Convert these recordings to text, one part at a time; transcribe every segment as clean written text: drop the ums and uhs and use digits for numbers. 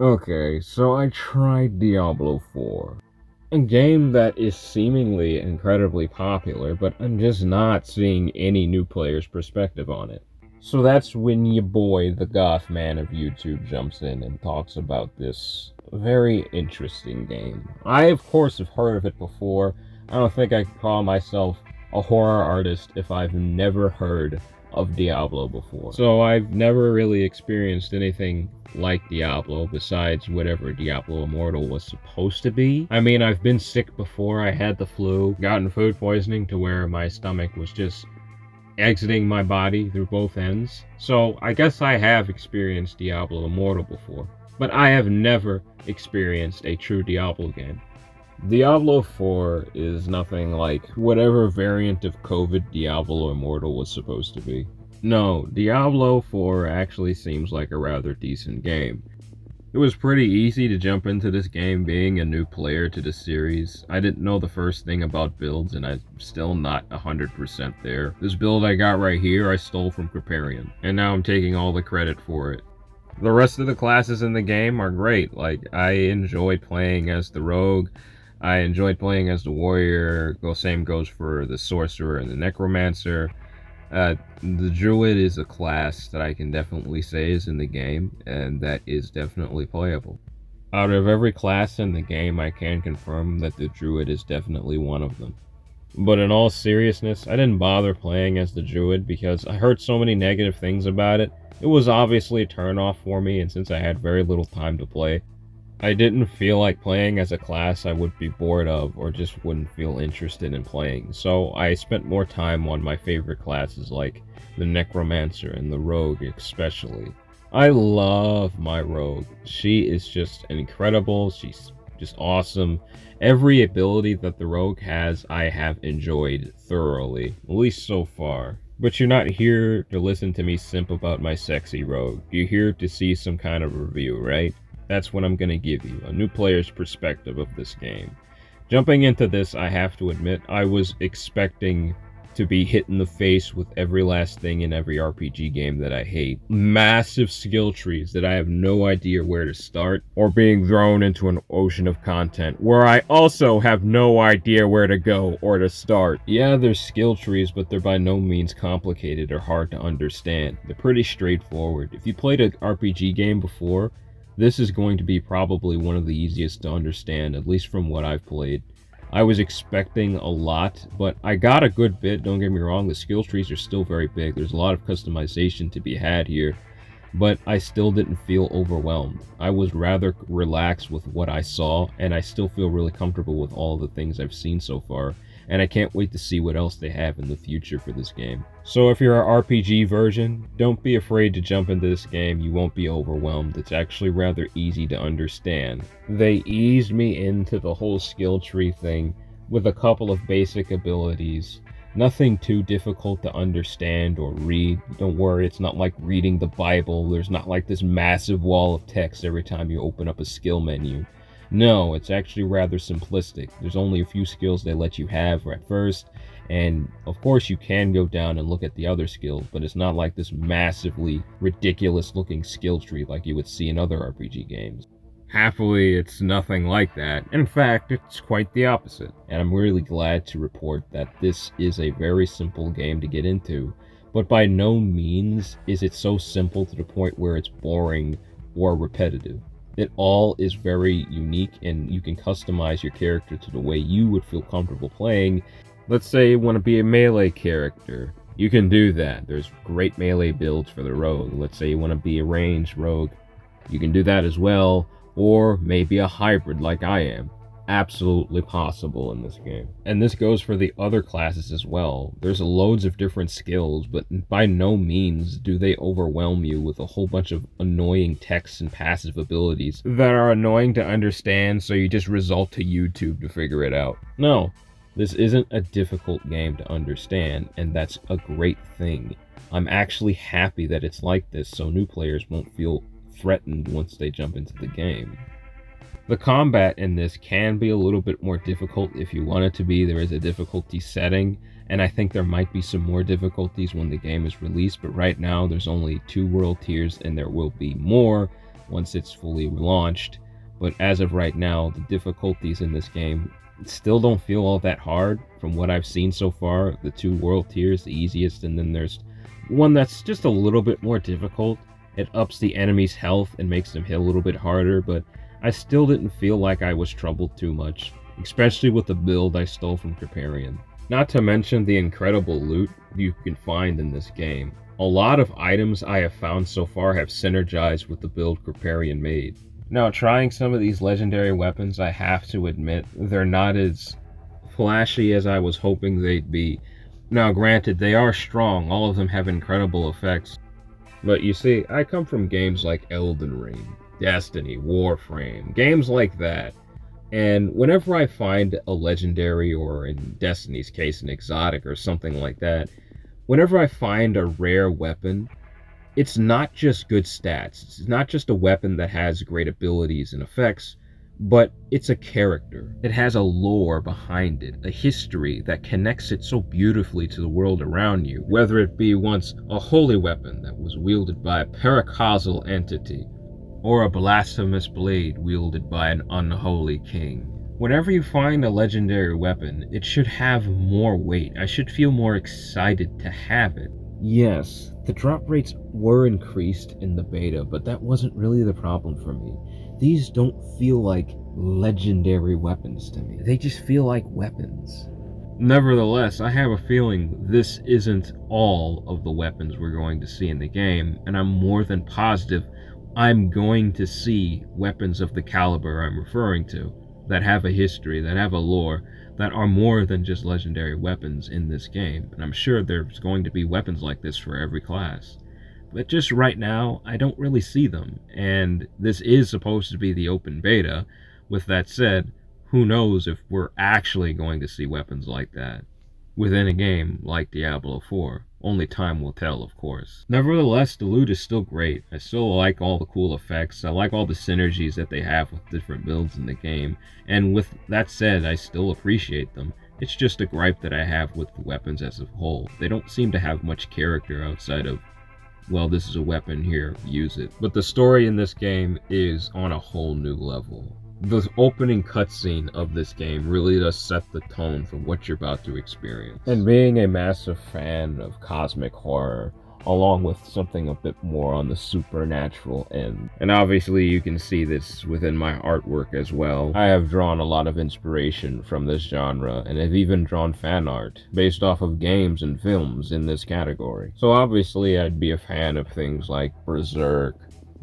Okay, so I tried Diablo 4. A game that is seemingly incredibly popular, but I'm just not seeing any new players' perspective on it. So that's when your boy, the goth man of YouTube, jumps in and talks about this very interesting game. I, of course, have heard of it before. I don't think I could call myself a horror artist if I've never heard of Diablo before. So I've never really experienced anything like Diablo besides whatever Diablo Immortal was supposed to be. I mean, I've been sick before. I had the flu, gotten food poisoning to where my stomach was just exiting my body through both ends. So I guess I have experienced Diablo Immortal before, but I have never experienced a true Diablo game. Diablo 4 is nothing like whatever variant of COVID Diablo Immortal was supposed to be. No, Diablo 4 actually seems like a rather decent game. It was pretty easy to jump into this game being a new player to the series. I didn't know the first thing about builds and I'm still not 100% there. This build I got right here I stole from Kripparrian, and now I'm taking all the credit for it. The rest of the classes in the game are great. Like, I enjoyed playing as the rogue. I enjoyed playing as the warrior. Same goes for the sorcerer and the necromancer. The druid is a class that I can definitely say is in the game, and that is definitely playable. Out of every class in the game, I can confirm that the druid is definitely one of them. But in all seriousness, I didn't bother playing as the druid because I heard so many negative things about it. It was obviously a turnoff for me, and since I had very little time to play, I didn't feel like playing as a class I would be bored of or just wouldn't feel interested in playing. So I spent more time on my favorite classes like the Necromancer and the Rogue especially. I love my Rogue. She is just incredible. She's just awesome. Every ability that the Rogue has, I have enjoyed thoroughly, at least so far. But you're not here to listen to me simp about my sexy Rogue. You're here to see some kind of review, right? That's what I'm going to give you, a new player's perspective of this game. Jumping into this, I have to admit, I was expecting to be hit in the face with every last thing in every RPG game that I hate. Massive skill trees that I have no idea where to start, or being thrown into an ocean of content where I also have no idea where to go or to start. Yeah, there's skill trees, but they're by no means complicated or hard to understand. They're pretty straightforward. If you played an RPG game before, this is going to be probably one of the easiest to understand, at least from what I've played. I was expecting a lot, but I got a good bit, don't get me wrong. The skill trees are still very big. There's a lot of customization to be had here, but I still didn't feel overwhelmed. I was rather relaxed with what I saw, and I still feel really comfortable with all the things I've seen so far, and I can't wait to see what else they have in the future for this game. So if you're an RPG version, don't be afraid to jump into this game. You won't be overwhelmed. It's actually rather easy to understand. They eased me into the whole skill tree thing with a couple of basic abilities. Nothing too difficult to understand or read. Don't worry, it's not like reading the Bible. There's not like this massive wall of text every time you open up a skill menu. No, it's actually rather simplistic. There's only a few skills they let you have at first, and of course you can go down and look at the other skills, but it's not like this massively ridiculous looking skill tree like you would see in other RPG games. Happily, it's nothing like that. In fact, it's quite the opposite. And I'm really glad to report that this is a very simple game to get into, but by no means is it so simple to the point where it's boring or repetitive. It all is very unique, and you can customize your character to the way you would feel comfortable playing. Let's say you want to be a melee character. You can do that. There's great melee builds for the rogue. Let's say you want to be a ranged rogue. You can do that as well. Or maybe a hybrid like I am. Absolutely possible in this game. And this goes for the other classes as well. There's loads of different skills, but by no means do they overwhelm you with a whole bunch of annoying text and passive abilities that are annoying to understand, so you just resort to YouTube to figure it out. No, this isn't a difficult game to understand, and that's a great thing. I'm actually happy that it's like this, so new players won't feel threatened once they jump into the game. The combat in this can be a little bit more difficult if you want it to be. There is a difficulty setting, and I think there might be some more difficulties when the game is released, but right now there's only 2 world tiers and there will be more. once it's fully launched. But as of right now, the difficulties in this game still don't feel all that hard from what I've seen so far. The 2 world tiers, the easiest, and then there's one that's just a little bit more difficult. It ups the enemy's health and makes them hit a little bit harder, but I still didn't feel like I was troubled too much, especially with the build I stole from Kripparrian. Not to mention the incredible loot you can find in this game. A lot of items I have found so far have synergized with the build Kripparrian made. Now, trying some of these legendary weapons, I have to admit, they're not as flashy as I was hoping they'd be. Now, granted, they are strong, all of them have incredible effects. But you see, I come from games like Elden Ring, Destiny, Warframe, games like that. And whenever I find a legendary, or in Destiny's case, an exotic or something like that, whenever I find a rare weapon, it's not just good stats. It's not just a weapon that has great abilities and effects, but it's a character. It has a lore behind it, a history that connects it so beautifully to the world around you, whether it be once a holy weapon that was wielded by a paracausal entity, or a blasphemous blade wielded by an unholy king. Whenever you find a legendary weapon, it should have more weight. I should feel more excited to have it. Yes, the drop rates were increased in the beta, but that wasn't really the problem for me. These don't feel like legendary weapons to me. They just feel like weapons. Nevertheless, I have a feeling this isn't all of the weapons we're going to see in the game, and I'm more than positive I'm going to see weapons of the caliber I'm referring to, that have a history, that have a lore, that are more than just legendary weapons in this game. And I'm sure there's going to be weapons like this for every class. But just right now, I don't really see them. And this is supposed to be the open beta. With that said, who knows if we're actually going to see weapons like that within a game like Diablo 4. Only time will tell, of course. Nevertheless, the loot is still great. I still like all the cool effects. I like all the synergies that they have with different builds in the game. And with that said, I still appreciate them. It's just a gripe that I have with the weapons as a whole. They don't seem to have much character outside of, well, this is a weapon here, use it. But the story in this game is on a whole new level. The opening cutscene of this game really does set the tone for what you're about to experience. And being a massive fan of cosmic horror, along with something a bit more on the supernatural end. And obviously you can see this within my artwork as well. I have drawn a lot of inspiration from this genre, and have even drawn fan art based off of games and films in this category. So obviously I'd be a fan of things like Berserk,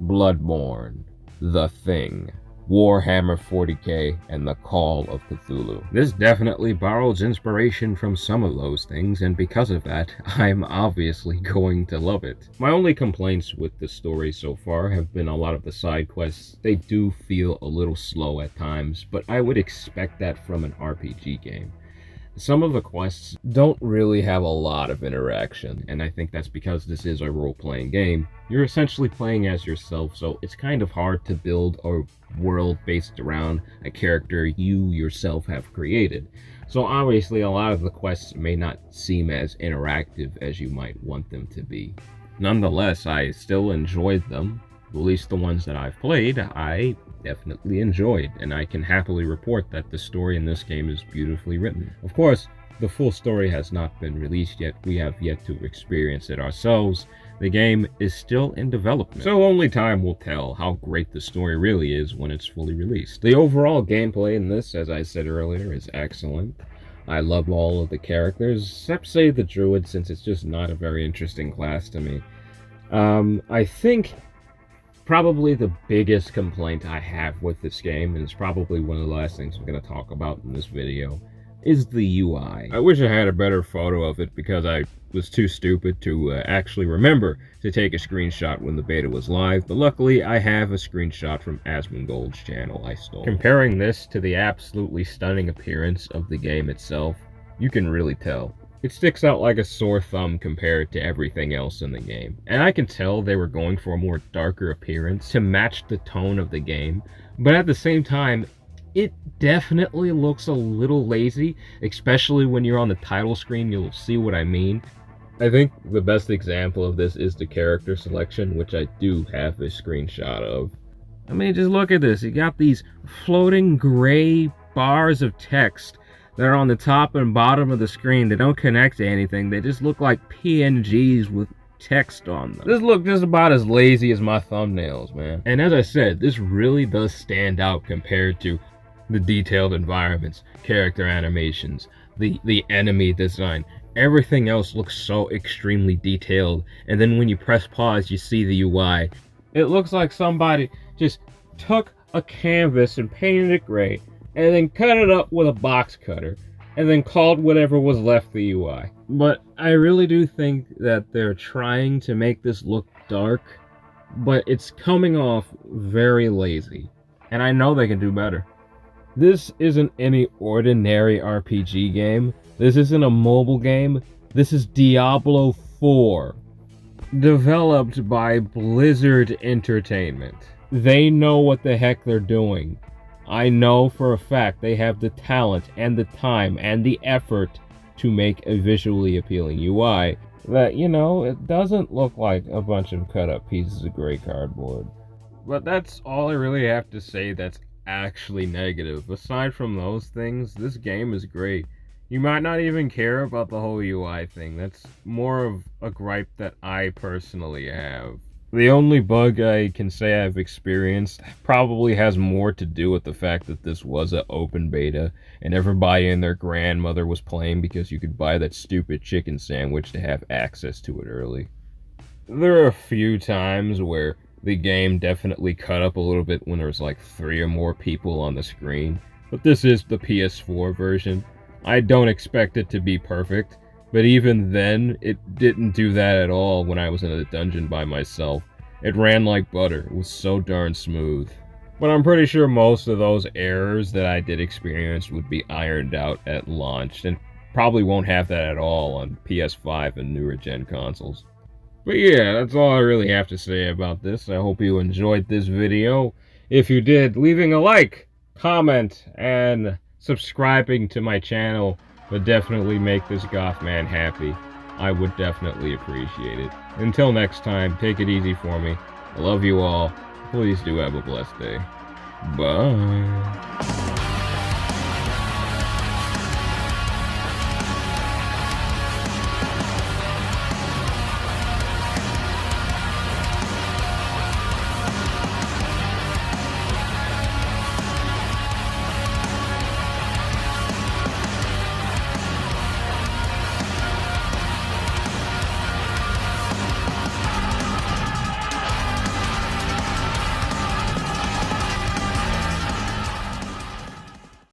Bloodborne, The Thing, Warhammer 40k, and The Call of Cthulhu. This definitely borrows inspiration from some of those things, and because of that, I'm obviously going to love it. My only complaints with the story so far have been a lot of the side quests. They do feel a little slow at times, but I would expect that from an RPG game. Some of the quests don't really have a lot of interaction, and I think that's because this is a role-playing game. You're essentially playing as yourself, so it's kind of hard to build a world based around a character you yourself have created. So obviously a lot of the quests may not seem as interactive as you might want them to be. Nonetheless, I still enjoyed them. At least the ones that I've played, I definitely enjoyed, and I can happily report that the story in this game is beautifully written. Of course, the full story has not been released yet. We have yet to experience it ourselves. The game is still in development, so only time will tell how great the story really is when it's fully released. The overall gameplay in this, as I said earlier, is excellent. I love all of the characters, except say the druid, since it's just not a very interesting class to me. I think probably the biggest complaint I have with this game, and it's probably one of the last things I'm going to talk about in this video, is the UI. I wish I had a better photo of it because I was too stupid to actually remember to take a screenshot when the beta was live, but luckily I have a screenshot from Asmongold's channel I stole. Comparing this to the absolutely stunning appearance of the game itself, you can really tell. It sticks out like a sore thumb compared to everything else in the game. And I can tell they were going for a more darker appearance to match the tone of the game, but at the same time, it definitely looks a little lazy, especially when you're on the title screen. You'll see what I mean. I think the best example of this is the character selection, which I do have a screenshot of. I mean, just look at this. You got these floating gray bars of text that are on the top and bottom of the screen. They don't connect to anything. They just look like PNGs with text on them. This look just about as lazy as my thumbnails, man. And as I said, this really does stand out compared to the detailed environments, character animations, the enemy design. Everything else looks so extremely detailed, and then when you press pause, you see the UI. It looks like somebody just took a canvas and painted it gray, and then cut it up with a box cutter, and then called whatever was left the UI. But I really do think that they're trying to make this look dark, but it's coming off very lazy, and I know they can do better. This isn't any ordinary RPG game. This isn't a mobile game. This is Diablo 4. Developed by Blizzard Entertainment. They know what the heck they're doing. I know for a fact they have the talent and the time and the effort to make a visually appealing UI that, you know, it doesn't look like a bunch of cut up pieces of gray cardboard. But that's all I really have to say that's actually negative. Aside from those things, this game is great. You might not even care about the whole UI thing. That's more of a gripe that I personally have. The only bug I can say I've experienced probably has more to do with the fact that this was an open beta and everybody and their grandmother was playing because you could buy that stupid chicken sandwich to have access to it early. There are a few times where the game definitely cut up a little bit when there was like 3 or more people on the screen, but this is the PS4 version. I don't expect it to be perfect, but even then, it didn't do that at all when I was in a dungeon by myself. It ran like butter. It was so darn smooth. But I'm pretty sure most of those errors that I did experience would be ironed out at launch, and probably won't have that at all on PS5 and newer gen consoles. But yeah, that's all I really have to say about this. I hope you enjoyed this video. If you did, leaving a like, comment, and subscribing to my channel would definitely make this goth man happy. I would definitely appreciate it. Until next time, take it easy for me. I love you all. Please do have a blessed day. Bye.